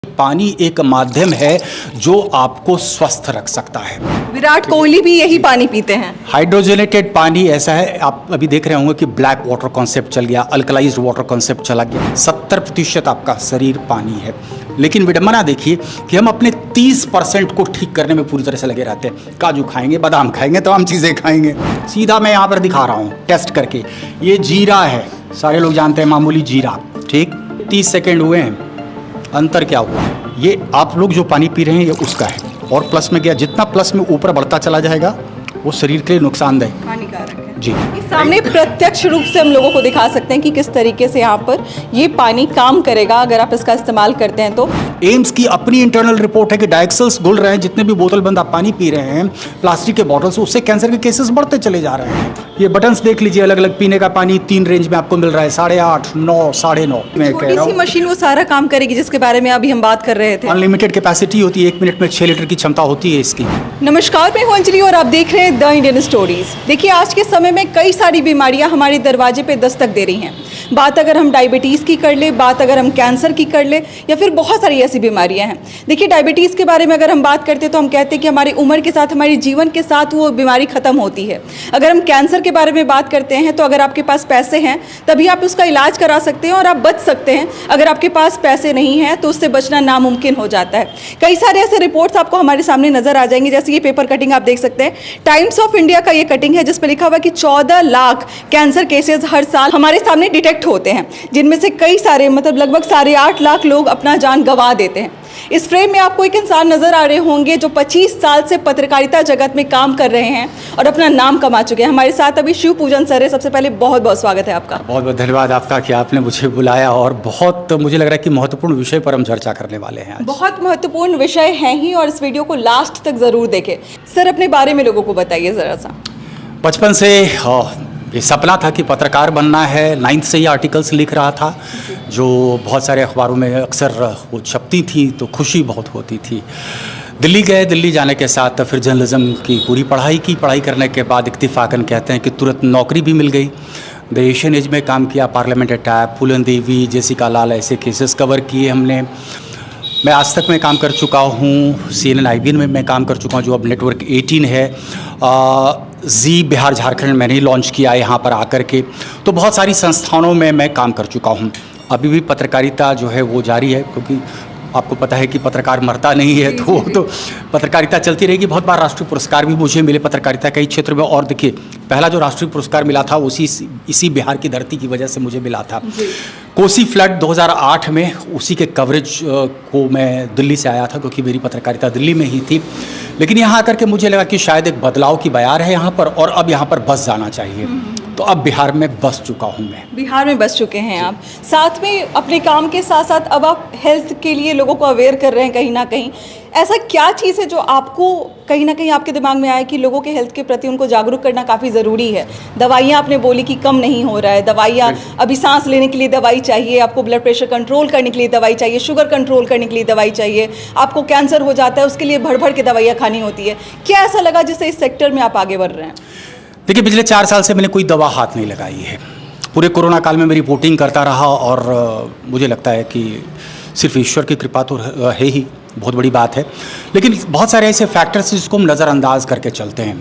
पानी एक माध्यम है जो आपको स्वस्थ रख सकता है। विराट कोहली भी यही पानी पीते हैं। हाइड्रोजनेटेड पानी ऐसा है, आप अभी देख रहे होंगे कि ब्लैक वाटर कॉन्सेप्ट चल गया, अल्कलाइज्ड वाटर कॉन्सेप्ट चला गया। 70% आपका शरीर पानी है, लेकिन विडंबना देखिए कि हम अपने 30% को ठीक करने में पूरी तरह से लगे रहते हैं। काजू खाएंगे, बादाम खाएंगे, तमाम चीज़ें खाएंगे। सीधा मैं यहाँ पर दिखा रहा हूँ टेस्ट करके, ये जीरा है, सारे लोग जानते हैं मामूली जीरा, ठीक। 30 सेकेंड हुए हैं, अंतर क्या हुआ? ये आप लोग जो पानी पी रहे हैं ये उसका है, और प्लस में गया, जितना प्लस में ऊपर बढ़ता चला जाएगा वो शरीर के लिए नुकसानदायक हानिकारक है जी। इस सामने प्रत्यक्ष रूप से हम लोगों को दिखा सकते हैं कि किस तरीके से यहाँ पर ये पानी काम करेगा अगर आप इसका इस्तेमाल करते हैं तो। एम्स की अपनी इंटरनल रिपोर्ट है कि डायक्सल्स घुल रहे हैं, जितने भी बोतल बंद आप पानी पी रहे हैं प्लास्टिक के बॉटल से, उससे कैंसर के केसेस बढ़ते चले जा रहे हैं। ये बटन्स देख लीजिए, अलग अलग पीने का पानी 3 रेंज में आपको मिल रहा है, 8.5, 9, 9.5। मैं कह छोटी रहा सी हूँ मशीन वो सारा काम करेगी जिसके बारे में अभी हम बात कर रहे थे। अनलिमिटेड कैपेसिटी होती है, 1 मिनट में 6 लीटर की क्षमता होती है इसकी। नमस्कार, मैं हूं अंजलि और आप देख रहे हैं द इंडियन स्टोरीज। देखिए, आज के समय में कई सारी बीमारियां हमारे दरवाजे पे दस्तक दे रही हैं। बात अगर हम डायबिटीज़ की कर ले, बात अगर हम कैंसर की कर ले, या फिर बहुत सारी ऐसी बीमारियां हैं। देखिए, डायबिटीज़ के बारे में अगर हम बात करते हैं तो हम कहते हैं कि हमारी उम्र के साथ, हमारे जीवन के साथ वो बीमारी खत्म होती है। अगर हम कैंसर के बारे में बात करते हैं तो अगर आपके पास पैसे हैं तभी आप उसका इलाज करा सकते हैं और आप बच सकते हैं। अगर आपके पास पैसे नहीं हैं तो उससे बचना नामुमकिन हो जाता है। कई सारे ऐसे रिपोर्ट्स आपको हमारे सामने नजर आ जाएंगे, जैसे ये पेपर कटिंग आप देख सकते हैं। टाइम्स ऑफ इंडिया का ये कटिंग है जिसमें लिखा हुआ है कि 14 लाख कैंसर केसेस हर साल हमारे सामने डिटेक्ट होते हैं, जिनमें से कई सारे लगभग 8.5 लाख लोग अपना जान गंवा देते हैं। इस फ्रेम में आपको एक इंसान नजर आ रहे होंगे जो 25 साल से पत्रकारिता जगत में काम कर रहे हैं और अपना नाम कमा चुके हैं। हमारे साथ अभी शिव पूजन सर है। सबसे पहले बहुत बहुत स्वागत है आपका। बहुत बहुत धन्यवाद आपका कि आपने मुझे बुलाया, और बहुत मुझे लग रहा है कि महत्वपूर्ण विषय पर हम चर्चा करने वाले हैं आज। बहुत महत्वपूर्ण विषय है ही, और इस वीडियो को लास्ट तक जरूर देखें। सर, अपने बारे में लोगों को बताइए जरा सा। बचपन से ये सपना था कि पत्रकार बनना है। 9th से ही आर्टिकल्स लिख रहा था जो बहुत सारे अखबारों में अक्सर वो छपती थी, तो खुशी बहुत होती थी। दिल्ली गए, दिल्ली जाने के साथ फिर जर्नलिज्म की पूरी पढ़ाई की। पढ़ाई करने के बाद इत्तेफाकन कहते हैं कि तुरंत नौकरी भी मिल गई। द एशियन एज में काम किया, पार्लियामेंट अटैक, फूलन देवी, जेसिका लाल, ऐसे केसेस कवर किए हमने। मैं आज तक में काम कर चुका हूँ, CNN IBN में मैं काम कर चुका हूँ जो अब नेटवर्क 18 है। जी बिहार झारखंड मैंने ही लॉन्च किया यहाँ पर आकर के। तो बहुत सारी संस्थानों में मैं काम कर चुका हूँ। अभी भी पत्रकारिता जो है वो जारी है, क्योंकि आपको पता है कि पत्रकार मरता नहीं है, तो पत्रकारिता चलती रहेगी। बहुत बार राष्ट्रीय पुरस्कार भी मुझे मिले पत्रकारिता कई क्षेत्र में, और देखिए पहला जो राष्ट्रीय पुरस्कार मिला था इसी बिहार की धरती की वजह से मुझे मिला था। कोसी फ्लड 2008 में, उसी के कवरेज को मैं दिल्ली से आया था क्योंकि मेरी पत्रकारिता दिल्ली में ही थी। लेकिन यहाँ आकर के मुझे लगा कि शायद एक बदलाव की बयार है यहाँ पर, और अब यहाँ पर बस जाना चाहिए। तो अब बिहार में बस चुका हूँ मैं। बिहार में बस चुके हैं आप। साथ में अपने काम के साथ साथ अब आप हेल्थ के लिए लोगों को अवेयर कर रहे हैं कहीं ना कहीं। ऐसा क्या चीज़ है जो आपको कहीं ना कहीं आपके दिमाग में आया कि लोगों के हेल्थ के प्रति उनको जागरूक करना काफ़ी ज़रूरी है? दवाइयाँ आपने बोली कि कम नहीं हो रहा है, दवाइयाँ अभी सांस लेने के लिए दवाई चाहिए, आपको ब्लड प्रेशर कंट्रोल करने के लिए दवाई चाहिए, शुगर कंट्रोल करने के लिए दवाई चाहिए, आपको कैंसर हो जाता है उसके लिए भर भर के दवाइयाँ खानी होती है। क्या ऐसा लगा जिससे इस सेक्टर में आप आगे बढ़ रहे हैं? देखिए, पिछले 4 साल से मैंने कोई दवा हाथ नहीं लगाई है। पूरे कोरोना काल में मैं रिपोर्टिंग करता रहा, और मुझे लगता है कि सिर्फ ईश्वर की कृपा तो है ही, बहुत बड़ी बात है। लेकिन बहुत सारे ऐसे फैक्टर्स जिसको हम नज़रअंदाज करके चलते हैं।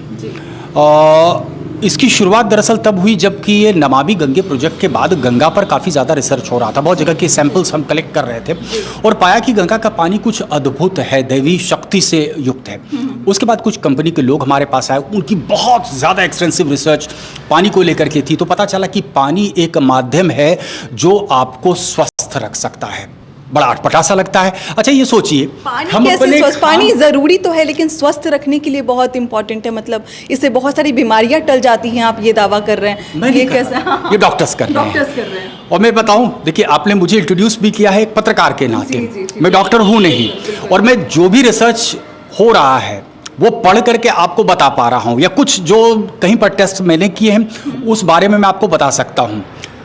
इसकी शुरुआत दरअसल तब हुई जबकि ये नमामि गंगे प्रोजेक्ट के बाद गंगा पर काफ़ी ज़्यादा रिसर्च हो रहा था। बहुत जगह के सैंपल्स हम कलेक्ट कर रहे थे और पाया कि गंगा का पानी कुछ अद्भुत है, दैवी शक्ति से युक्त है। उसके बाद कुछ कंपनी के लोग हमारे पास आए, उनकी बहुत ज़्यादा एक्सटेंसिव रिसर्च पानी को लेकर के थी। तो पता चला कि पानी एक माध्यम है जो आपको स्वस्थ रख सकता है। बड़ा अटपटा सा लगता है। अच्छा, ये सोचिए, हम कैसे स्वस्थ? पानी ज़रूरी तो है लेकिन स्वस्थ रखने के लिए बहुत इंपॉर्टेंट है। इससे बहुत सारी बीमारियां टल जाती हैं, आप ये दावा कर रहे हैं। ये कैसे? ये डॉक्टर्स कर रहे हैं। और मैं बताऊं, देखिए आपने मुझे इंट्रोड्यूस भी किया है एक पत्रकार के नाते। मैं डॉक्टर हूं नहीं, और मैं जो भी रिसर्च हो रहा है वो पढ़ करके आपको बता पा रहा हूं, या कुछ जो कहीं पर टेस्ट मैंने किए हैं उस बारे में मैं आपको बता सकता हूं।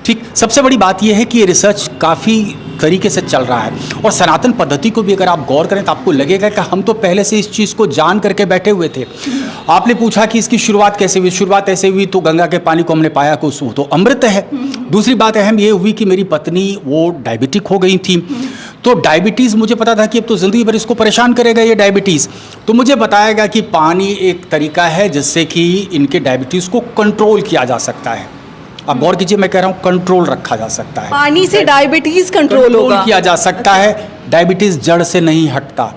ठीक, सबसे बड़ी बात यह है कि ये रिसर्च काफ़ी तरीके से चल रहा है, और सनातन पद्धति को भी अगर आप गौर करें तो आपको लगेगा कि हम तो पहले से इस चीज़ को जान करके बैठे हुए थे। आपने पूछा कि इसकी शुरुआत कैसे हुई? शुरुआत ऐसे हुई तो गंगा के पानी को हमने पाया कि वो तो अमृत है। दूसरी बात अहम ये हुई कि मेरी पत्नी वो डायबिटिक हो गई थी, तो डायबिटीज़ मुझे पता था कि अब तो ज़िंदगी भर इसको परेशान करेगा ये डायबिटीज़, तो मुझे बताया गया कि पानी एक तरीका है जिससे कि इनके डायबिटीज़ को कंट्रोल किया जा सकता है। अब गौर कीजिए, मैं कह रहा हूँ कंट्रोल रखा जा सकता है, पानी से डायबिटीज कंट्रोल होगा, किया जा सकता है। डायबिटीज़ जड़ से नहीं हटता।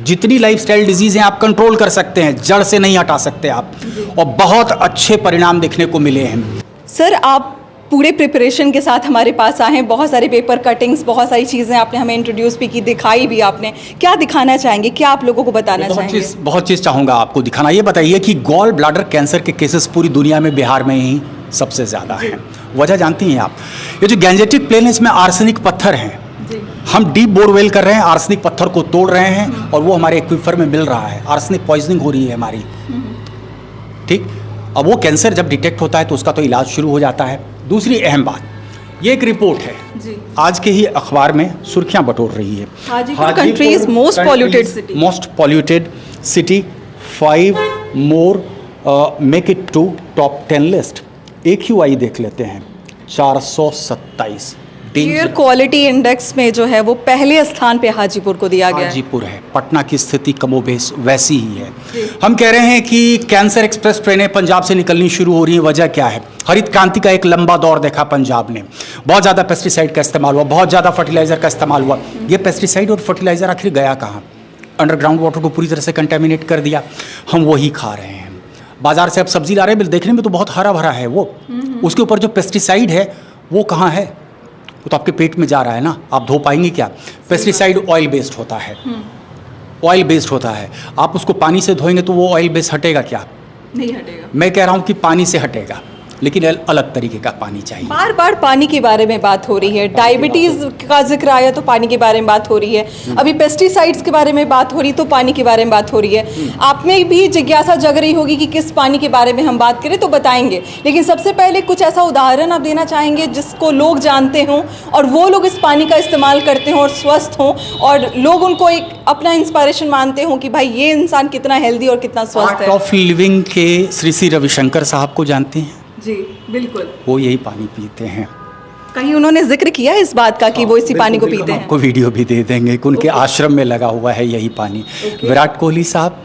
जितनी लाइफस्टाइल डिजीज़ हैं आप कंट्रोल कर सकते हैं, जड़ से नहीं हटा सकते आप, और बहुत अच्छे परिणाम देखने को मिले हैं। सर आप पूरे प्रिपरेशन के साथ हमारे पास आए हैं, बहुत सारे पेपर कटिंग्स, बहुत सारी चीज़ें आपने हमें इंट्रोड्यूस भी की, दिखाई भी आपने। क्या दिखाना चाहेंगे, क्या आप लोगों को बताना चाहेंगे? बहुत चीज़ चाहूँगा आपको दिखाना। ये बताइए कि गॉल ब्लैडर कैंसर के केसेस पूरी दुनिया में बिहार में ही सबसे ज़्यादा हैं। वजह जानती हैं आप? ये जो गैंजेटिक प्लेन है इसमें आर्सेनिक पत्थर हैं। हम डीप बोरवेल कर रहे हैं, आर्सेनिक पत्थर को तोड़ रहे हैं और वो हमारे एक्विफर में मिल रहा है। आर्सेनिक पॉइजनिंग हो रही है हमारी, ठीक। अब वो कैंसर जब डिटेक्ट होता है तो उसका तो इलाज शुरू हो जाता है। दूसरी अहम बात, ये एक रिपोर्ट है जी। आज के ही अखबार में सुर्खियां बटोर रही है। Country's most polluted city, most polluted city, 5 more make it to top 10 list. AQI देख लेते हैं, 427। एयर क्वालिटी इंडेक्स में जो है वो पहले स्थान पे हाजीपुर को दिया गया है। हाजीपुर है। पटना की स्थिति कमोबेश वैसी ही है। हम कह रहे हैं कि कैंसर एक्सप्रेस ट्रेनें पंजाब से निकलनी शुरू हो रही हैं। वजह क्या है? हरित क्रांति का एक लंबा दौर देखा पंजाब ने, बहुत ज़्यादा पेस्टिसाइड का इस्तेमाल हुआ, बहुत ज़्यादा फर्टिलाइज़र का इस्तेमाल हुआ। ये पेस्टिसाइड और फर्टिलाइज़र आखिर गया कहाँ? अंडरग्राउंड वाटर को पूरी तरह से कंटेमिनेट कर दिया। हम वही खा रहे हैं। बाजार से अब सब्जी ला रहे हैं, देखने में तो बहुत हरा भरा है वो, उसके ऊपर जो पेस्टिसाइड है वो कहाँ है? वो तो आपके पेट में जा रहा है ना, आप धो पाएंगे क्या? पेस्टिसाइड ऑयल बेस्ड होता है, ऑयल बेस्ड होता है। आप उसको पानी से धोएंगे तो वो ऑयल बेस्ड हटेगा क्या? नहीं हटेगा। मैं कह रहा हूँ कि पानी से हटेगा, लेकिन अलग तरीके का पानी चाहिए। बार बार पानी के बारे में बात हो रही है, डायबिटीज का जिक्र आया तो पानी के बारे में बात हो रही है, अभी पेस्टिसाइड्स के बारे में बात हो रही तो पानी के बारे में बात हो रही है। आप में भी जिज्ञासा जग रही होगी कि किस पानी के बारे में हम बात करें, तो बताएंगे, लेकिन सबसे पहले कुछ ऐसा उदाहरण आप देना चाहेंगे जिसको लोग जानते हों और वो लोग इस पानी का इस्तेमाल करते हों और स्वस्थ हों, और लोग उनको एक अपना इंस्पायरेशन मानते हों कि भाई ये इंसान कितना हेल्दी और कितना स्वस्थ है। आर्ट ऑफ लिविंग के श्री रविशंकर साहब को जानते हैं? जी बिल्कुल। वो यही पानी पीते हैं। कहीं उन्होंने जिक्र किया इस बात का कि वो इसी पानी को पीते हैं? आपको वीडियो भी दे देंगे कि उनके आश्रम में लगा हुआ है यही पानी। विराट कोहली साहब,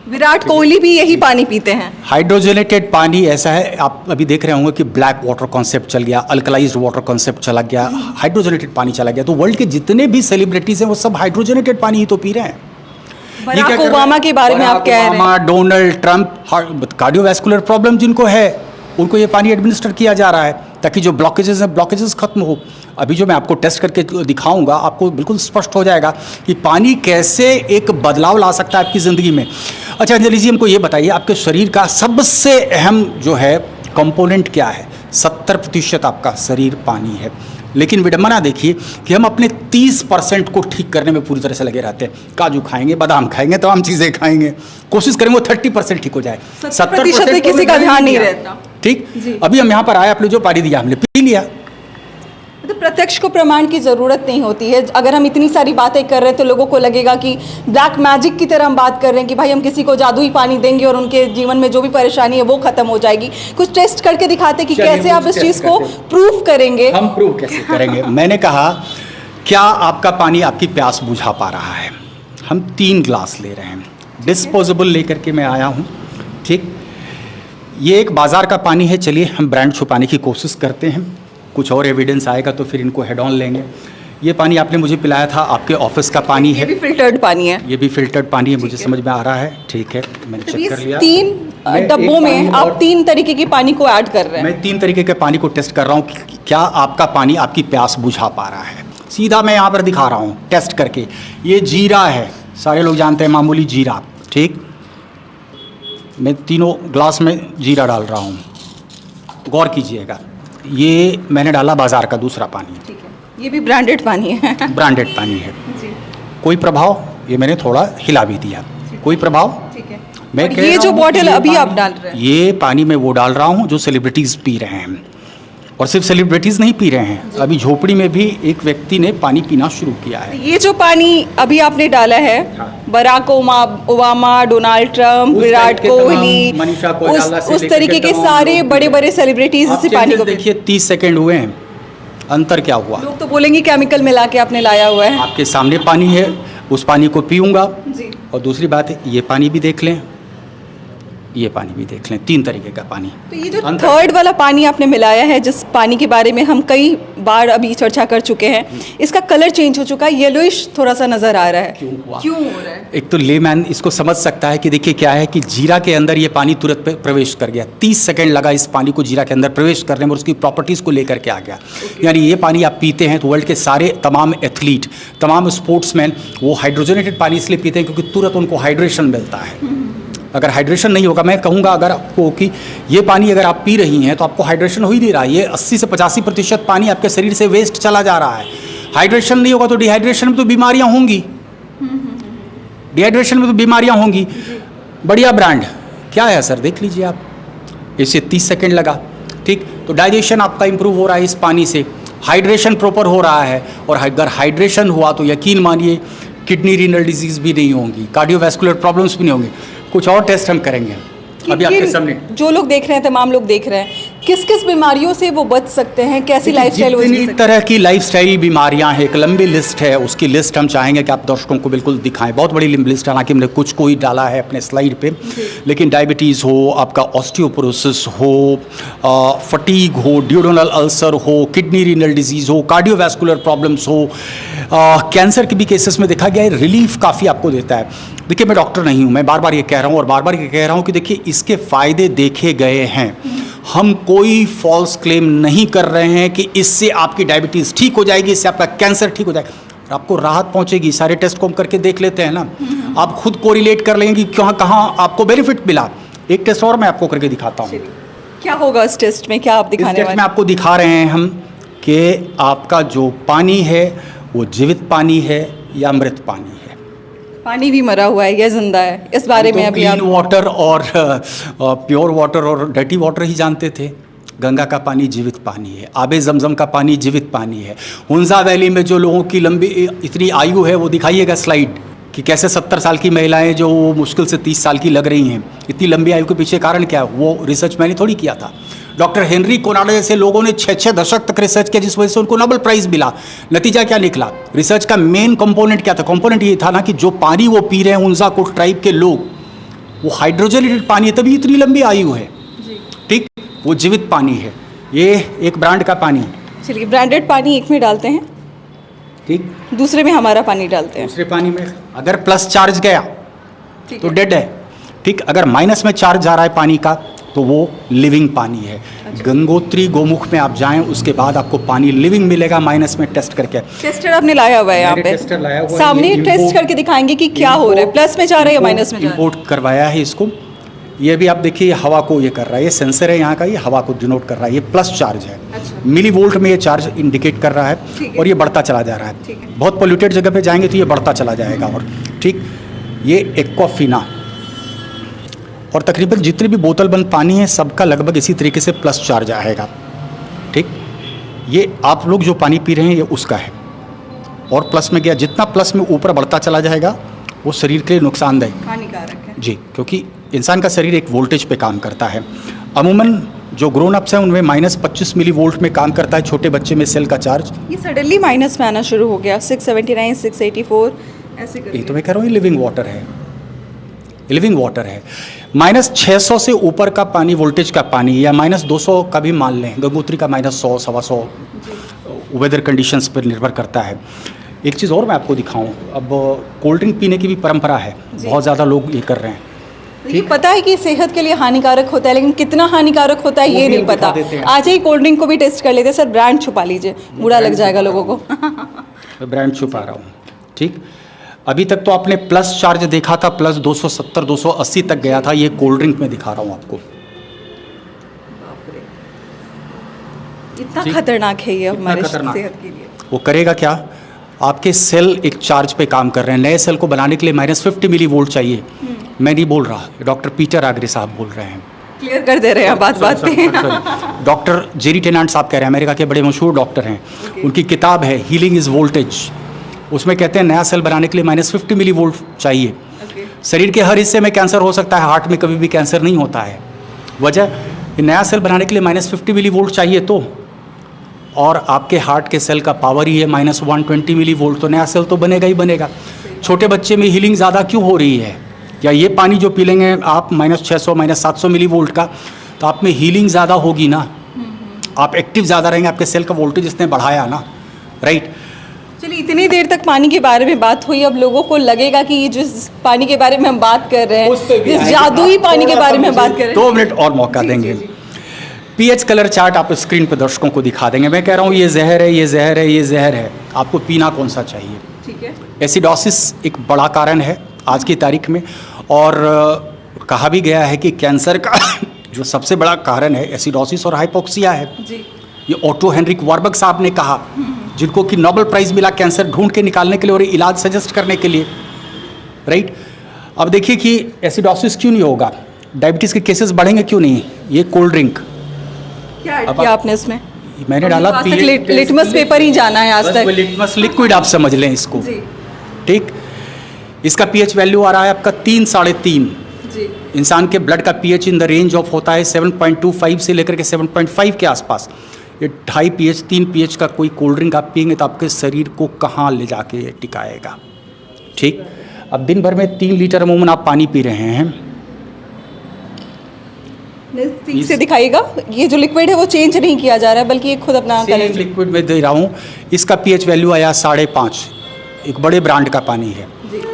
विराट कोहली भी यही पानी पीते हैं। हाइड्रोजनेटेड पानी ऐसा है, आप अभी देख रहे होंगे कि ब्लैक वाटर कॉन्सेप्ट चल गया, अल्कलाइज्ड वाटर कॉन्सेप्ट चला गया, हाइड्रोजनेटेड पानी चला गया। तो वर्ल्ड के जितने भी सेलिब्रिटीज हैं वो सब हाइड्रोजनेटेड पानी ही तो पी रहे हैं। बराक ओबामा के बारे में आप कह रहे हैं? डोनाल्ड ट्रंप, कार्डियोवैस्कुलर प्रॉब्लम जिनको है उनको ये पानी एडमिनिस्टर किया जा रहा है ताकि जो ब्लॉकेजेस हैं ब्लॉकेजेस खत्म हो। अभी जो मैं आपको टेस्ट करके दिखाऊंगा आपको बिल्कुल स्पष्ट हो जाएगा कि पानी कैसे एक बदलाव ला सकता है आपकी ज़िंदगी में। अच्छा अंजलि जी, हमको ये बताइए आपके शरीर का सबसे अहम जो है कंपोनेंट क्या है? 70% आपका शरीर पानी है, लेकिन विडंबना देखिए कि हम अपने 30% को ठीक करने में पूरी तरह से लगे रहते हैं। काजू खाएंगे, बादाम खाएंगे, तमाम चीज़ें खाएंगे, कोशिश करेंगे वो 30% ठीक हो जाए, 70% पे किसी का ध्यान नहीं रहता। ठीक, अभी हम यहाँ पर आए, आपने जो पानी दिया हमने पी लिया। तो प्रत्यक्ष को प्रमाण की ज़रूरत नहीं होती है। अगर हम इतनी सारी बातें कर रहे हैं तो लोगों को लगेगा कि ब्लैक मैजिक की तरह हम बात कर रहे हैं कि भाई हम किसी को जादुई पानी देंगे और उनके जीवन में जो भी परेशानी है वो खत्म हो जाएगी। कुछ टेस्ट करके दिखाते हैं कि कैसे आप इस चीज़ को प्रूव करेंगे। हम प्रूव कैसे करेंगे? मैंने कहा क्या आपका पानी आपकी प्यास बुझा पा रहा है? हम 3 ग्लास ले रहे हैं, डिस्पोजेबल लेकर के मैं आया हूँ। ठीक, ये एक बाज़ार का पानी है। चलिए हम ब्रांड छुपाने की कोशिश करते हैं, कुछ और एविडेंस आएगा तो फिर इनको हेड ऑन लेंगे। ये पानी आपने मुझे पिलाया था, आपके ऑफिस का पानी है। ये भी फिल्टर्ड पानी है। ये भी फिल्टर्ड पानी है, मुझे समझ में आ रहा है। ठीक है, मैंने चेक कर लिया। 3 डब्बों में आप 3 तरीके के पानी को ऐड कर रहे हैं। मैं 3 तरीके के पानी को टेस्ट कर रहा हूँ कि क्या आपका पानी आपकी प्यास बुझा पा रहा है। सीधा मैं यहाँ पर दिखा रहा हूँ टेस्ट करके। ये जीरा है, सारे लोग जानते हैं, मामूली जीरा। ठीक, मैं तीनों ग्लास में जीरा डाल रहा हूँ, गौर कीजिएगा। ये मैंने डाला बाजार का दूसरा पानी। ठीक है, ये भी ब्रांडेड पानी है। ब्रांडेड पानी है जी। कोई प्रभाव? ये मैंने थोड़ा हिला भी दिया, कोई प्रभाव? ठीक है। मैं कह ये रहा जो हूँ बॉटल कि ये अभी आप पानी- डाल रहे हैं, ये पानी मैं वो डाल रहा हूँ जो सेलिब्रिटीज़ पी रहे हैं, और सिर्फ सेलिब्रिटीज़ नहीं पी रहे हैं। अभी झोपड़ी में भी एक व्यक्ति ने पानी पीना शुरू किया है। ये जो पानी अभी आपने डाला है, बराक ओबामा, डोनाल्ड ट्रंप, उस विराट टाइप के तमाम, कोहली, मनीषा कोइराला से उस लेकर तरीके के के तमाम सारे लोग बड़े बड़े सेलिब्रिटीज आप इसी पानी को देखिए 30 सेकंड हुए हैं, अंतर क्या हुआ? लोग तो बोलेंगे केमिकल मिला के आपने लाया हुआ है। आपके सामने पानी है, उस पानी को पीऊँगा। जी। और दूसरी बात है, ये पानी भी देख लें, ये पानी भी देख लें, 3 तरीके का पानी। तो ये जो अंतर- थर्ड वाला पानी आपने मिलाया है, जिस पानी के बारे में हम कई बार अभी चर्चा कर चुके हैं, इसका कलर चेंज हो चुका है, येलोइश थोड़ा सा नजर आ रहा है। क्यों हुआ? क्यों हो रहा है? एक तो लेमैन इसको समझ सकता है कि देखिए क्या है कि जीरा के अंदर ये पानी तुरंत प्रवेश कर गया, 30 सेकंड लगा इस पानी को जीरा के अंदर प्रवेश करने में और उसकी प्रॉपर्टीज़ को लेकर के आ गया। यानी ये पानी आप पीते हैं तो वर्ल्ड के सारे तमाम एथलीट, तमाम स्पोर्ट्समैन वो हाइड्रोजनेटेड पानी इसलिए पीते हैं क्योंकि तुरंत उनको हाइड्रेशन मिलता है। अगर हाइड्रेशन नहीं होगा, मैं कहूँगा अगर आपको कि ये पानी अगर आप पी रही हैं तो आपको हाइड्रेशन हो ही नहीं रहा है, ये 80 से 85% पानी आपके शरीर से वेस्ट चला जा रहा है। हाइड्रेशन नहीं होगा तो डिहाइड्रेशन में तो बीमारियाँ होंगी, डिहाइड्रेशन में तो बीमारियाँ होंगी। बढ़िया ब्रांड क्या है सर, देख लीजिए आप, इसे 30 सेकेंड लगा, ठीक। तो डाइजेशन आपका इंप्रूव हो रहा है इस पानी से, हाइड्रेशन प्रॉपर हो रहा है। और अगर हाइड्रेशन हुआ तो यकीन मानिए किडनी रीनल डिजीज़ भी नहीं होंगी, कार्डियोवैस्कुलर प्रॉब्लम्स भी नहीं होंगी। कुछ और टेस्ट हम करेंगे अभी आपके सामने। जो लोग देख रहे हैं, तमाम लोग देख रहे हैं, किस किस बीमारियों से वो बच सकते हैं, कैसी लाइफस्टाइल हो जितनी तरह की लाइफस्टाइल बीमारियां हैं, एक लंबी लिस्ट है, उसकी लिस्ट हम चाहेंगे कि आप दर्शकों को बिल्कुल दिखाएं। बहुत बड़ी लिस्ट, हालांकि हमने कुछ को ही डाला है अपने स्लाइड पे, लेकिन डायबिटीज़ हो, आपका ऑस्टियोपोरोसिस हो, फटीग हो, ड्यूरोनल अल्सर हो, किडनी रीनल डिजीज़ हो, कार्डियोवैस्कुलर प्रॉब्लम्स हो, कैंसर के भी केसेस में देखा गया है रिलीफ काफ़ी आपको देता है। देखिए मैं डॉक्टर नहीं हूँ, मैं बार बार ये कह रहा हूँ और बार बार ये कह रहा हूँ कि देखिए इसके फ़ायदे देखे गए हैं। हम कोई फॉल्स क्लेम नहीं कर रहे हैं कि इससे आपकी डायबिटीज़ ठीक हो जाएगी, इससे आपका कैंसर ठीक हो जाएगा, आपको राहत पहुंचेगी। सारे टेस्ट को हम करके देख लेते हैं ना, आप खुद कोरिलेट कर लेंगे कि कहाँ आपको बेनिफिट मिला। एक टेस्ट और मैं आपको करके दिखाता हूँ। क्या होगा इस टेस्ट में, क्या आप दिखाने इस टेस्ट वाले? में आपको दिखा रहे हैं हम कि आपका जो पानी है वो जीवित पानी है या मृत पानी है। पानी भी मरा हुआ है या जिंदा है, इस बारे में अभी क्लीन वाटर और प्योर वाटर और डर्टी वाटर ही जानते थे। गंगा का पानी जीवित पानी है, आबे जमजम का पानी जीवित पानी है। हुंजा वैली में जो लोगों की लंबी इतनी आयु है वो दिखाइएगा स्लाइड कि कैसे 70 साल की महिलाएं जो मुश्किल से 30 साल की लग रही हैं। इतनी लंबी आयु के पीछे कारण क्या है, वो रिसर्च मैंने थोड़ी किया था। डॉक्टर हेनरी कोनाडो जैसे लोगों ने 6 दशक तक रिसर्च किया, जिस वजह से उनको नोबेल प्राइज़ मिला। नतीजा क्या निकला, रिसर्च का मेन कंपोनेंट क्या था? कंपोनेंट ये था ना कि जो पानी वो पी रहे हैं उनजा कोट ट्राइब के लोग, वो हाइड्रोजनेटेड पानी है, तभी इतनी लंबी आयु है, ठीक। वो जीवित पानी है। ये एक ब्रांड का पानी, चलिए ब्रांडेड पानी एक में डालते हैं, ठीक, दूसरे में हमारा पानी डालते हैं। दूसरे पानी में अगर प्लस चार्ज गया तो डेड है, ठीक। अगर माइनस में चार्ज आ रहा है पानी का तो वो लिविंग पानी है। गंगोत्री गोमुख में आप जाएं, उसके बाद आपको पानी लिविंग मिलेगा माइनस में टेस्ट करके। टेस्टर आपने लाया हुआ है यहाँ पे, टेस्टर लाया हुआ है, सामने ये टेस्ट import- करके दिखाएंगे कि क्या हो रहा है, प्लस में जा रहा है या माइनस में जा रहा है। इंपोर्ट करवाया है इसको। ये भी आप देखिए हवा को ये कर रहा है, ये सेंसर है यहाँ का, ये हवा को डिनोट कर रहा है। ये प्लस चार्ज है, मिली वोल्ट में ये चार्ज इंडिकेट कर रहा है और ये बढ़ता चला जा रहा है। बहुत पोल्यूटेड जगह पे जाएंगे तो ये बढ़ता चला जाएगा। और ठीक, ये एक्वाफिना और तकरीबन जितनी भी बोतल बंद पानी है सबका लगभग इसी तरीके से प्लस चार्ज आएगा, ठीक। ये आप लोग जो पानी पी रहे हैं ये उसका है और प्लस में गया, जितना प्लस में ऊपर बढ़ता चला जाएगा वो शरीर के लिए नुकसानदायक, हानिकारक है जी, क्योंकि इंसान का शरीर एक वोल्टेज पे काम करता है। अमूमन जो ग्रोन अप्स हैं उनमें -25 मिली वोल्ट में काम करता है, छोटे बच्चे में सेल का चार्ज। ये सडनली माइनस में आना शुरू हो गया, 679, 684 ऐसे ये तो मैं कह रहा हूँ, ये लिविंग वाटर है, लिविंग वाटर है। -600 से ऊपर का पानी, वोल्टेज का पानी, या -200 का भी मान लें, गंगोत्री का -100, 125, वेदर कंडीशंस पर निर्भर करता है। एक चीज़ और मैं आपको दिखाऊं, अब कोल्ड ड्रिंक पीने की भी परंपरा है, बहुत ज़्यादा लोग ये कर रहे हैं। ये पता है कि सेहत के लिए हानिकारक होता है, लेकिन कितना हानिकारक होता है ये नहीं पता। आज ही कोल्ड ड्रिंक को भी टेस्ट कर लेते हैं। सर ब्रांड छुपा लीजिए, बुरा लग जाएगा लोगों को। मैं ब्रांड छुपा रहा हूँ, ठीक। अभी तक तो आपने प्लस चार्ज देखा था, प्लस 270, 280 तक गया था। ये कोल्ड ड्रिंक में दिखा रहा हूँ आपको। इतना खतरनाक है ये हमारे खतरनाक सेहत के लिए। वो करेगा क्या, आपके सेल एक चार्ज पे काम कर रहे हैं। नए सेल को बनाने के लिए -50 मिली वोल्ट चाहिए। मैं नहीं बोल रहा, डॉक्टर पीटर आग्रे साहब बोल रहे हैं, क्लियर कर दे रहे हैं बात पे। डॉक्टर जेरी टेनांट साहब कह रहे हैं, अमेरिका के बड़े मशहूर डॉक्टर हैं। उनकी किताब है हीलिंग इज़ वोल्टेज, उसमें कहते हैं नया सेल बनाने के लिए -50 मिली वोल्ट चाहिए। शरीर के हर हिस्से में कैंसर हो सकता है, हार्ट में कभी भी कैंसर नहीं होता है। वजह, नया सेल बनाने के लिए -50 मिली वोल्ट चाहिए तो, और आपके हार्ट के सेल का पावर ही है -120 मिली वोल्ट, तो नया सेल तो बनेगा ही बनेगा। छोटे बच्चे में हीलिंग ज़्यादा क्यों हो रही है? या ये पानी जो पी लेंगे आप -600 -700 मिली वोल्ट का, तो आप में हीलिंग ज़्यादा होगी ना, आप एक्टिव ज़्यादा रहेंगे, आपके सेल का वोल्टेज इसने बढ़ाया ना, राइट। चलिए, इतनी देर तक पानी के बारे में बात हुई, अब लोगों को लगेगा कि ये जिस पानी के बारे में हम बात कर रहे हैं, जिस जादुई पानी के बारे में हम बात कर रहे हैं। 2 मिनट और मौका देंगे। पीएच कलर चार्ट आप स्क्रीन पर दर्शकों को दिखा देंगे। मैं कह रहा हूँ ये जहर है, ये जहर है, ये जहर है, आपको पीना कौन सा चाहिए? ठीक है। एसिडोसिस एक बड़ा कारण है आज की तारीख में, और कहा भी गया है कि कैंसर का जो सबसे बड़ा कारण है एसिडोसिस और हाइपोक्सिया है जी। ये ऑटो हेनरिक वार्बर्ग साहब ने कहा, जिनको कि नोबेल प्राइज़ मिला कैंसर ढूंढ के निकालने के लिए और इलाज सजेस्ट करने के लिए, राइट। अब देखिए कि एसिडोसिस क्यों नहीं होगा, डायबिटीज़ के केसेस बढ़ेंगे क्यों नहीं? ये कोल्ड ड्रिंक क्या ऐड किया आपने इसमें? मैंने डाला आज तक लिटमस पेपर ही जाना है आज तक। लिटमस लिक्विड आप समझ लें इसको, जी। ठीक। इसका पीएच वैल्यू आ रहा है आपका 3 3.5। जी। इंसान के ब्लड का pH in the range of होता है 7.25 से लेकर के 7.5 के आसपास। ये 2.5 पीएच 3 पीएच का कोई कोल्ड ड्रिंक आप पियेंगे तो आपके शरीर को कहाँ ले जाके ये टिकाएगा, ठीक। अब दिन भर में 3 लीटर अमूमन आप पानी पी रहे हैं। ठीक से दिखाइएगा, ये जो लिक्विड है वो चेंज नहीं किया जा रहा है, बल्कि ये खुद अपना कलर लिक्विड में दे रहा हूँ। इसका पीएच वैल्यू आया 5.5, एक बड़े ब्रांड का पानी है।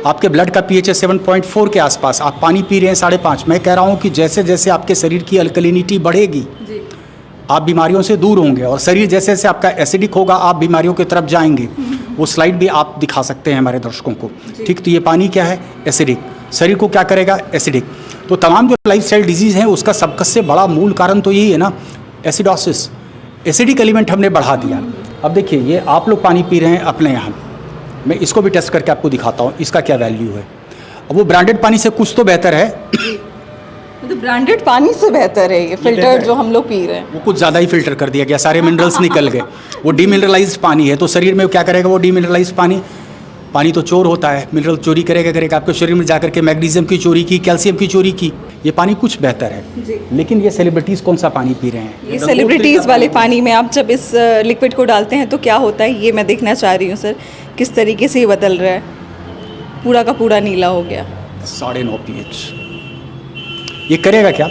आपके ब्लड का पीएच है 7.4 के आसपास, आप पानी पी रहे हैं 5.5। मैं कह रहा हूँ कि जैसे जैसे आपके शरीर की अल्कलिनिटी बढ़ेगी आप बीमारियों से दूर होंगे, और शरीर जैसे जैसे आपका एसिडिक होगा आप बीमारियों की तरफ जाएंगे। वो स्लाइड भी आप दिखा सकते हैं हमारे दर्शकों को, ठीक। तो ये पानी क्या है? एसिडिक। शरीर को क्या करेगा? एसिडिक। तो तमाम जो लाइफस्टाइल डिजीज़ हैं उसका सबसे बड़ा मूल कारण तो यही है ना, एसिडोसिस। एसिडिक एलिमेंट हमने बढ़ा दिया। अब देखिए ये आप लोग पानी पी रहे हैं अपने यहाँ, मैं इसको भी टेस्ट करके आपको दिखाता हूँ इसका क्या वैल्यू है। अब वो ब्रांडेड पानी से कुछ तो बेहतर है, मतलब ब्रांडेड पानी से बेहतर है ये फिल्टर जो हम लोग पी रहे हैं। वो कुछ ज़्यादा ही फिल्टर कर दिया गया, सारे मिनरल्स निकल गए। वो डीमिनरलाइज्ड पानी है, तो शरीर में क्या करेगा वो डीमिनरलाइज्ड पानी? पानी तो चोर होता है, मिनरल चोरी करेगा। आपके शरीर में जाकर के मैग्नीशियम की चोरी की, कैल्शियम की चोरी की। ये पानी कुछ बेहतर है, लेकिन ये सेलिब्रिटीज़ कौन सा पानी पी रहे हैं? ये सेलिब्रिटीज़ वाले पानी में आप जब इस लिक्विड को डालते हैं तो क्या होता है, ये मैं देखना चाह रही हूँ सर, किस तरीके से ये बदल रहा है। पूरा का पूरा नीला हो गया। 9.5 पीएच ये करेगा क्या?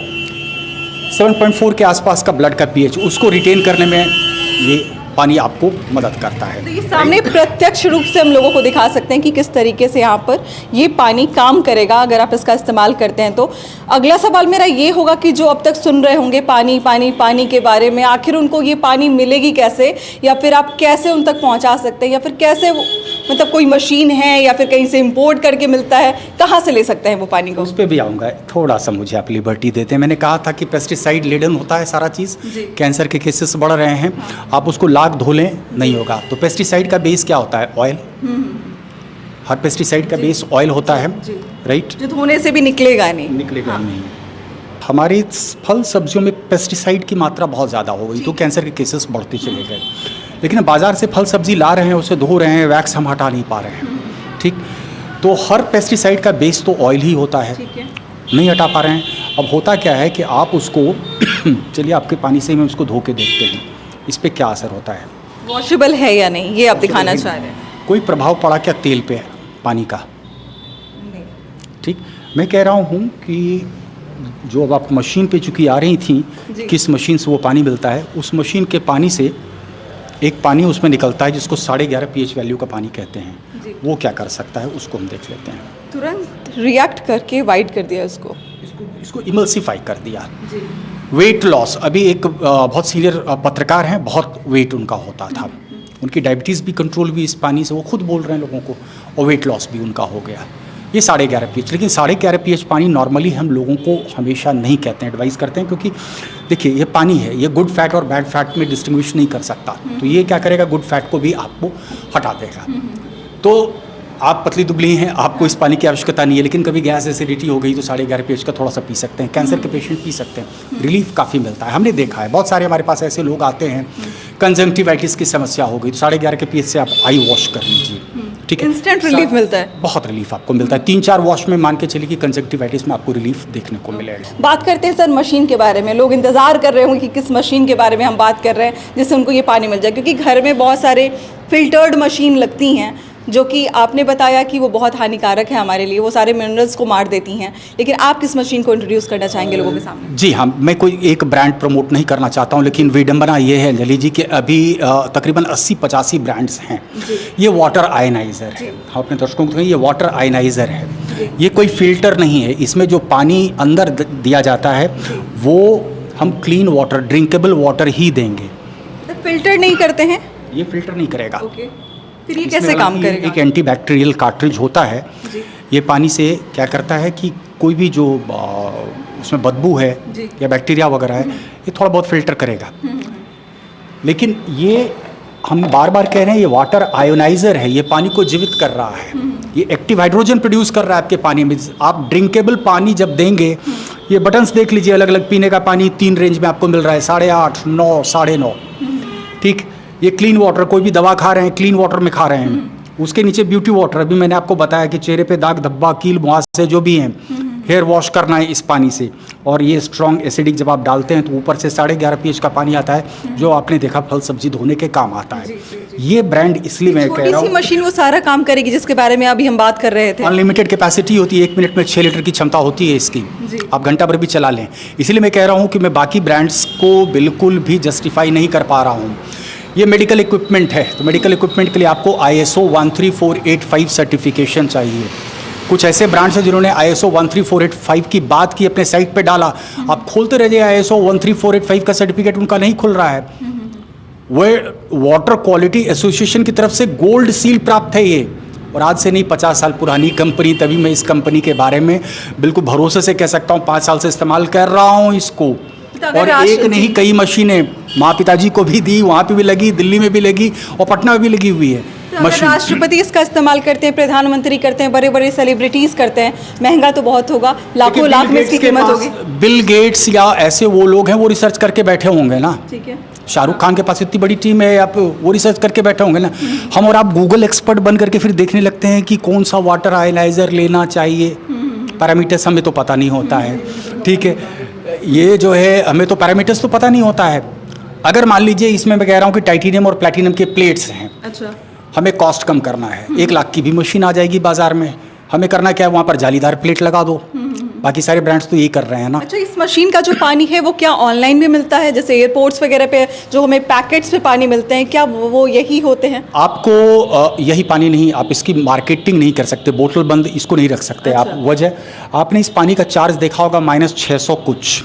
7.4 के आसपास का ब्लड का पीएच, उसको रिटेन करने में ये पानी आपको मदद करता है। तो ये सामने प्रत्यक्ष रूप से हम लोगों को दिखा सकते हैं कि किस तरीके से यहाँ पर ये पानी काम करेगा अगर आप इसका इस्तेमाल करते हैं तो। अगला सवाल मेरा ये होगा कि जो अब तक सुन रहे होंगे पानी पानी पानी के बारे में, आखिर उनको ये पानी मिलेगी कैसे, या फिर आप कैसे उन तक पहुँचा सकते हैं, या फिर कैसे मतलब कोई मशीन है या फिर कहीं से इम्पोर्ट करके मिलता है, कहाँ से ले सकते हैं वो पानी को? उस पर भी आऊँगा, थोड़ा सा मुझे आप लिबर्टी देते हैं। मैंने कहा था कि पेस्टिसाइड लेडन होता है सारा चीज़, कैंसर के केसेस बढ़ रहे हैं। आप उसको लाख धो लें नहीं होगा। तो पेस्टिसाइड का बेस क्या होता है? ऑयल। हर पेस्टिसाइड का बेस ऑयल होता है, राइट। जो धोने से भी निकलेगा नहीं। नहीं। हमारी फल सब्जियों में पेस्टिसाइड की मात्रा बहुत ज़्यादा हो गई तो कैंसर के केसेस बढ़ते चले गए। लेकिन बाज़ार से फल सब्जी ला रहे हैं, उसे धो रहे हैं, वैक्स हम हटा नहीं पा रहे हैं, ठीक। तो हर पेस्टिसाइड का बेस तो ऑयल ही होता है, नहीं हटा पा रहे हैं। अब होता क्या है कि आप उसको चलिए आपके पानी से ही हम उसको धो के देखते हैं, इस पर क्या असर होता है, वॉशेबल है या नहीं, ये आप दिखाना चाह रहे हैं। कोई प्रभाव पड़ा क्या तेल पे पानी का? ठीक। मैं कह रहा हूँ कि जो अब आप मशीन पे चूँकि आ रही थी, किस मशीन से वो पानी मिलता है, उस मशीन के पानी से एक पानी उसमें निकलता है जिसको 11.5 पीएच वैल्यू का पानी कहते हैं। वो क्या कर सकता है उसको हम देख लेते हैं। तुरंत रिएक्ट करके वाइट कर दिया इसको इमल्सिफाई कर दिया। वेट लॉस, अभी एक बहुत सीनियर पत्रकार हैं, बहुत वेट उनका होता था, उनकी डायबिटीज़ भी कंट्रोल हुई इस पानी से, वो खुद बोल रहे हैं लोगों को, और वेट लॉस भी उनका हो गया। ये 11.5 पीएच, लेकिन 11.5 पीएच पानी नॉर्मली हम लोगों को हमेशा नहीं कहते हैं, एडवाइस करते हैं, क्योंकि देखिए ये पानी है, ये गुड फैट और बैड फैट में डिस्टिंग्विश नहीं कर सकता। तो ये क्या करेगा, गुड फैट को भी आपको हटा देगा। तो आप पतली दुबली हैं, आपको इस पानी की आवश्यकता नहीं है, लेकिन कभी गैस एसिडिटी हो गई तो 11.5 पीएच का थोड़ा सा पी सकते हैं। कैंसर के पेशेंट पी सकते हैं, रिलीफ काफ़ी मिलता है। हमने देखा है बहुत सारे हमारे पास ऐसे लोग आते हैं, कंजंक्टिवाइटिस की समस्या हो गई तो 11.5 के पीएच से आप आई वॉश कर लीजिए, ठीक है, इंस्टेंट रिलीफ मिलता है, बहुत रिलीफ आपको मिलता है। 3-4 वॉश में मान के चलिए कि कंजक्टिवाइटिस में आपको रिलीफ देखने को मिलेगा। बात करते हैं सर मशीन के बारे में। लोग इंतज़ार कर रहे होंगे कि किस मशीन के बारे में हम बात कर रहे हैं जिससे उनको ये पानी मिल जाए, क्योंकि घर में बहुत सारे फिल्टर्ड मशीन लगती हैं जो कि आपने बताया कि वो बहुत हानिकारक है हमारे लिए, वो सारे मिनरल्स को मार देती हैं, लेकिन आप किस मशीन को इंट्रोड्यूस करना चाहेंगे लोगों के सामने? जी हाँ, मैं कोई एक ब्रांड प्रमोट नहीं करना चाहता हूँ, लेकिन विडंबना ये है अंजलि जी कि अभी तकरीबन 80-85 ब्रांड्स हैं। ये वाटर आयनाइज़र है, हम अपने दर्शकों को ये वाटर आयनाइज़र है, ये कोई फिल्टर नहीं है। इसमें जो पानी अंदर दिया जाता है वो हम क्लीन वाटर, ड्रिंकेबल वाटर ही देंगे। फिल्टर नहीं करते हैं? ये फिल्टर नहीं करेगा। फिर ये कैसे काम करेगा? एक एंटीबैक्टीरियल कार्ट्रिज होता है, ये पानी से क्या करता है कि कोई भी जो उसमें बदबू है या बैक्टीरिया वगैरह है, ये थोड़ा बहुत फिल्टर करेगा। लेकिन ये हम बार बार कह रहे हैं, ये वाटर आयोनाइजर है, ये पानी को जीवित कर रहा है, ये एक्टिव हाइड्रोजन प्रोड्यूस कर रहा है आपके पानी में। आप ड्रिंकेबल पानी जब देंगे, ये बटन्स देख लीजिए, अलग अलग पीने का पानी 3 रेंज में आपको मिल रहा है, 8.5, 9, 9.5, ठीक। ये क्लीन वाटर, कोई भी दवा खा रहे हैं क्लीन वाटर में खा रहे हैं। उसके नीचे ब्यूटी वाटर, अभी मैंने आपको बताया कि चेहरे पे दाग धब्बा, कील मुहासे जो भी हैं, हेयर वॉश करना है इस पानी से। और ये स्ट्रॉन्ग एसिडिक जब आप डालते हैं तो ऊपर से 11.5 pH का पानी आता है, जो आपने देखा फल सब्जी धोने के काम आता है। ये ब्रांड इसलिए मैं कह रहा हूँ, मशीन वो सारा काम करेगी जिसके बारे में अभी हम बात कर रहे थे। अनलिमिटेड कैपेसिटी होती है, 1 मिनट में 6 लीटर की क्षमता होती है इसकी, आप घंटा भर भी चला लें। इसलिए मैं कह रहा हूँ कि मैं बाकी ब्रांड्स को बिल्कुल भी जस्टिफाई नहीं कर पा रहा हूँ। ये मेडिकल इक्विपमेंट है, तो मेडिकल इक्विपमेंट के लिए आपको ISO 13485 सर्टिफिकेशन चाहिए। कुछ ऐसे ब्रांड्स हैं जिन्होंने ISO 13485 की बात की, अपने साइट पे डाला, आप खोलते रह जाइए, ISO 13485 का सर्टिफिकेट उनका नहीं खुल रहा है। वह वाटर क्वालिटी एसोसिएशन की तरफ से गोल्ड सील प्राप्त है ये, और आज से नहीं 50 साल पुरानी कंपनी। तभी मैं इस कंपनी के बारे में बिल्कुल भरोसे से कह सकता हूँ, 5 साल से इस्तेमाल कर रहा हूँ इसको। और एक नहीं, कई मशीनें माँ पिताजी को भी दी, वहाँ पे भी लगी, दिल्ली में भी लगी और पटना में भी लगी हुई है। राष्ट्रपति इसका इस्तेमाल करते हैं, प्रधानमंत्री करते हैं, बड़े बड़े सेलिब्रिटीज करते हैं, महंगा तो बहुत होगा, लाखों लाख में इसकी कीमत होगी। बिल गेट्स या ऐसे वो लोग हैं, वो रिसर्च करके बैठे होंगे ना। ठीक है, शाहरुख खान के पास इतनी बड़ी टीम है, आप वो रिसर्च करके बैठे होंगे ना। हम और आप गूगल एक्सपर्ट बन करके फिर देखने लगते हैं कि कौन सा वाटर आयनाइजर लेना चाहिए। पैरामीटर्स हमें तो पता नहीं होता है, ठीक है। ये जो है, हमें तो पैरामीटर्स तो पता नहीं होता है। अगर मान लीजिए इसमें मैं कह रहा हूँ कि टाइटेनियम और प्लैटिनम के प्लेट्स हैं, अच्छा, हमें कॉस्ट कम करना है, 1 लाख की भी मशीन आ जाएगी बाजार में। हमें करना क्या है, वहाँ पर जालीदार प्लेट लगा दो। बाकी सारे ब्रांड्स तो यही कर रहे हैं ना। अच्छा, इस मशीन का जो पानी है वो क्या ऑनलाइन भी मिलता है? जैसे एयरपोर्ट्स वगैरह पे जो हमें पैकेट्स पे पानी मिलते हैं, क्या वो यही होते हैं? आपको यही पानी नहीं, आप इसकी मार्केटिंग नहीं कर सकते, बोतल बंद इसको नहीं रख सकते। अच्छा। आप वजह, आपने इस पानी का चार्ज देखा होगा -600 कुछ,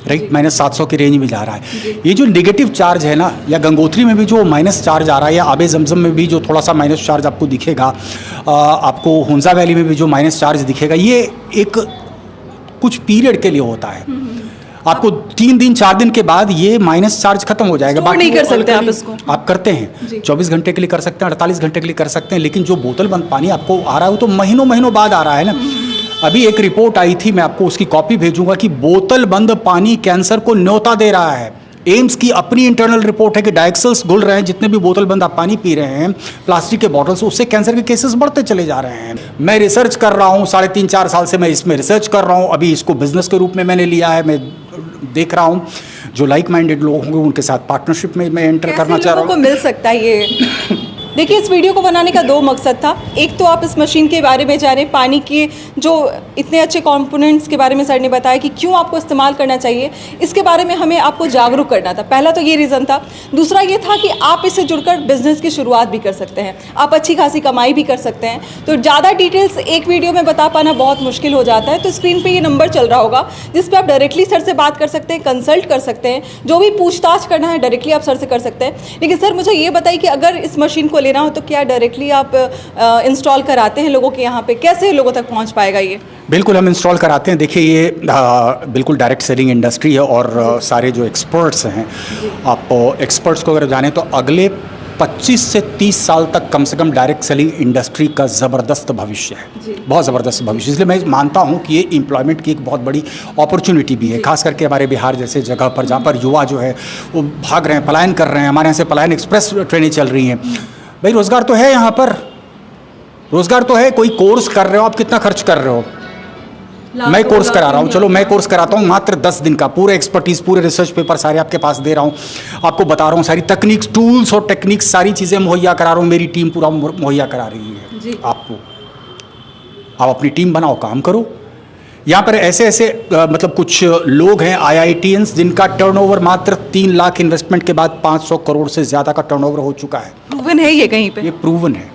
राइट, -700 की रेंज में जा रहा है। ये जो निगेटिव चार्ज है ना, या गंगोत्री में भी जो माइनस चार्ज आ रहा है, या आबे जमजम में भी जो थोड़ा सा माइनस चार्ज आपको दिखेगा, आपको हुंजा वैली में भी जो माइनस चार्ज दिखेगा, ये एक कुछ पीरियड के लिए होता है। आपको 3 दिन 4 दिन के बाद ये माइनस चार्ज खत्म हो जाएगा। बाकी नहीं कर सकते आप इसको। आप करते हैं 24 घंटे के लिए कर सकते हैं, 48 घंटे के लिए कर सकते हैं, लेकिन जो बोतल बंद पानी आपको आ रहा है वो तो महीनों महीनों बाद आ रहा है ना। अभी एक रिपोर्ट आई थी, मैं आपको उसकी कॉपी भेजूंगा, कि बोतल बंद पानी कैंसर को न्योता दे रहा है। एम्स की अपनी इंटरनल रिपोर्ट है कि डायक्सल्स घुल रहे हैं, जितने भी बोतल बंद आप पानी पी रहे हैं प्लास्टिक के बॉटल से, उससे कैंसर के केसेस बढ़ते चले जा रहे हैं। मैं रिसर्च कर रहा हूँ, 3.5-4 साल से मैं इसमें रिसर्च कर रहा हूँ। अभी इसको बिजनेस के रूप में मैंने लिया है। मैं देख रहा हूँ जो लाइक माइंडेड लोग होंगे उनके साथ पार्टनरशिप में मैं एंटर करना चाह रहा हूँ। मिल सकता है ये देखिए, इस वीडियो को बनाने का 2 मकसद था। एक तो आप इस मशीन के बारे में जानें, पानी के जो इतने अच्छे कंपोनेंट्स के बारे में सर ने बताया कि क्यों आपको इस्तेमाल करना चाहिए, इसके बारे में हमें आपको जागरूक करना था। पहला तो ये रीज़न था। दूसरा ये था कि आप इससे जुड़कर बिजनेस की शुरुआत भी कर सकते हैं, आप अच्छी खासी कमाई भी कर सकते हैं। तो ज़्यादा डिटेल्स एक वीडियो में बता पाना बहुत मुश्किल हो जाता है। तो स्क्रीन पर ये नंबर चल रहा होगा जिस पर आप डायरेक्टली सर से बात कर सकते हैं, कंसल्ट कर सकते हैं, जो भी पूछताछ करना है डायरेक्टली आप सर से कर सकते हैं। लेकिन सर मुझे ये बताइए कि अगर इस मशीन को लेना हो तो क्या डायरेक्टली आप इंस्टॉल कराते हैं लोगों के यहाँ पे? कैसे लोगों तक पहुँच पाएगा ये? बिल्कुल हम इंस्टॉल कराते हैं। देखिए ये बिल्कुल डायरेक्ट सेलिंग इंडस्ट्री है, और सारे जो एक्सपर्ट्स हैं, आप एक्सपर्ट्स को अगर जाने तो अगले 25 से 30 साल तक कम से कम डायरेक्ट सेलिंग इंडस्ट्री का ज़बरदस्त भविष्य है, बहुत ज़बरदस्त भविष्य। इसलिए मैं मानता हूँ कि ये एम्प्लॉयमेंट की एक बहुत बड़ी अपॉर्चुनिटी भी है, खास करके हमारे बिहार जैसे जगह पर जहाँ पर युवा जो है वो भाग रहे हैं, पलायन कर रहे हैं। हमारे यहाँ से पलायन एक्सप्रेस ट्रेनें चल रही हैं। भाई रोज़गार तो है यहाँ पर, रोजगार तो है, कोई कोर्स कर रहे हो आप, कितना खर्च कर रहे हो? मैं कोर्स करा रहा हूँ, चलो मैं कोर्स कराता हूँ मात्र 10 दिन का, पूरे एक्सपर्टीज, पूरे रिसर्च पेपर सारे आपके पास दे रहा हूँ, आपको बता रहा हूँ सारी तकनीक्स, टूल्स और टेक्निक्स सारी चीज़ें मुहैया करा रहा हूँ, मेरी टीम पूरा मुहैया करा रही है जी। आपको। आप अपनी टीम बनाओ, काम करो। यहाँ पर ऐसे ऐसे मतलब कुछ लोग हैं IITians जिनका टर्नओवर मात्र 3 लाख इन्वेस्टमेंट के बाद 500 करोड़ से ज़्यादा का टर्नओवर हो चुका है। प्रूवन है ये कहीं पे? ये प्रूवन है,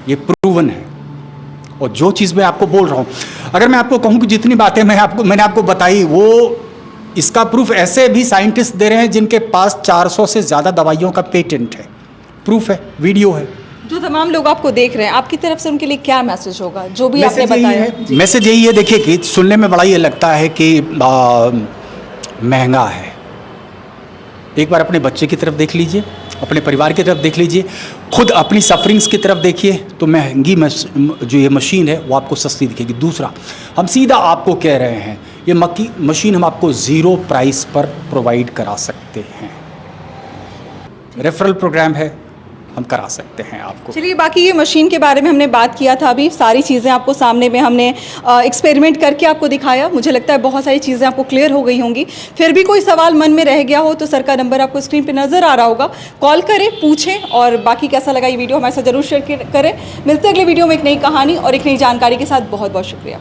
ये प्रूवन है। और जो चीज़ मैं आपको बोल रहा हूँ, अगर मैं आपको कहूँ कि जितनी बातें मैंने आपको बताई, वो इसका प्रूफ ऐसे भी साइंटिस्ट दे रहे हैं जिनके पास 400 से ज़्यादा दवाइयों का पेटेंट है, प्रूफ है, वीडियो है। जो तमाम लोग आपको देख रहे हैं, आपकी तरफ से उनके लिए क्या मैसेज होगा, जो भी आपने बताया? मैसेज यही है, देखिए कि सुनने में बड़ा ये लगता है कि महंगा है। एक बार अपने बच्चे की तरफ देख लीजिए, अपने परिवार की तरफ देख लीजिए, खुद अपनी सफरिंग्स की तरफ देखिए, तो महंगी जो ये मशीन है वो आपको सस्ती दिखेगी। दूसरा, हम सीधा आपको कह रहे हैं, ये मशीन हम आपको 0 प्राइस पर प्रोवाइड करा सकते हैं। रेफरल प्रोग्राम है, हम करा सकते हैं आपको। चलिए, बाकी ये मशीन के बारे में हमने बात किया था, अभी सारी चीज़ें आपको सामने में हमने एक्सपेरिमेंट करके आपको दिखाया। मुझे लगता है बहुत सारी चीज़ें आपको क्लियर हो गई होंगी। फिर भी कोई सवाल मन में रह गया हो तो सर का नंबर आपको स्क्रीन पे नज़र आ रहा होगा, कॉल करें, पूछें। और बाकी कैसा लगा ये वीडियो हमारे साथ ज़रूर शेयर करें। मिलते हैं अगले वीडियो में एक नई कहानी और एक नई जानकारी के साथ। बहुत बहुत शुक्रिया।